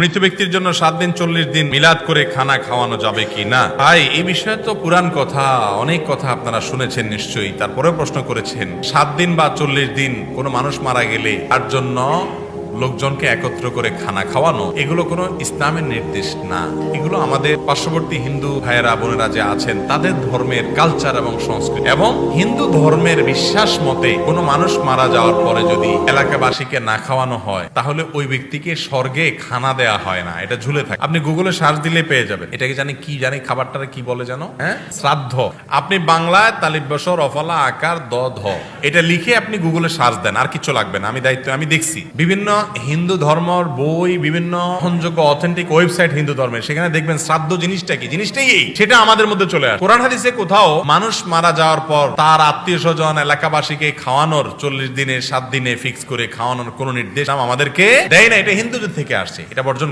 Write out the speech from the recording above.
মৃত ব্যক্তির জন্য 7 দিন 40 দিন মিলাদ করে খানা খাওয়ানো যাবে কি না। ভাই এই বিষয়ে তো পুরান কথা, অনেক কথা আপনারা শুনেছেন নিশ্চয়ই, তারপরে প্রশ্ন করেছেন 7 দিন বা 40 দিন কোনো মানুষ মারা গেলে তার জন্য লোকজনকে একত্র করে খানা খাওয়ানো, এগুলো কোনো ইসলামের নির্দেশ না। এগুলো আমাদের পার্শ্ববর্তী হিন্দু ভাইয়েরা বোনেরা যে আছেন তাদের ধর্মের কালচার এবং সংস্কৃতি, এবং হিন্দু ধর্মের বিশ্বাস মতে কোনো মানুষ মারা যাওয়ার পরে যদি এলাকাবাসীকে না খাওয়ানো হয় তাহলে ওই ব্যক্তিকে স্বর্গে খানা দেয়া হয় না, এটা ঝুলে থাকে। আপনি গুগলে সার্চ দিলে পেয়ে যাবেন। এটাকে জানি খাবারটারে কি বলে জানো? শ্রাদ্ধ। আপনি বাংলায় তালিব বসর অফলা আকার দ ধ এটা লিখে আপনি গুগলে সার্চ দেন, আর কিছু লাগবে না। আমি দেখছি বিভিন্ন হিন্দু ধর্মের বই, বিভিন্ন গ্রহণযোগ্য অথেন্টিক ওয়েবসাইট হিন্দু ধর্মের, সেখানে দেখবেন শ্রাদ্ধ জিনিসটা কি, জিনিসটাই এই, সেটা আমাদের মধ্যে চলে আসে। কোরআন হাদিসে কোথাও মানুষ মারা যাওয়ার পর তার আত্মীয় স্বজন এলাকাবাসীকে খাওয়ানোর 40 দিনে 7 দিনে ফিক্স করে খাওয়ানোর কোন নির্দেশ আমাদেরকে দেয় না। এটা হিন্দুদের থেকে আসছে, এটা বর্জন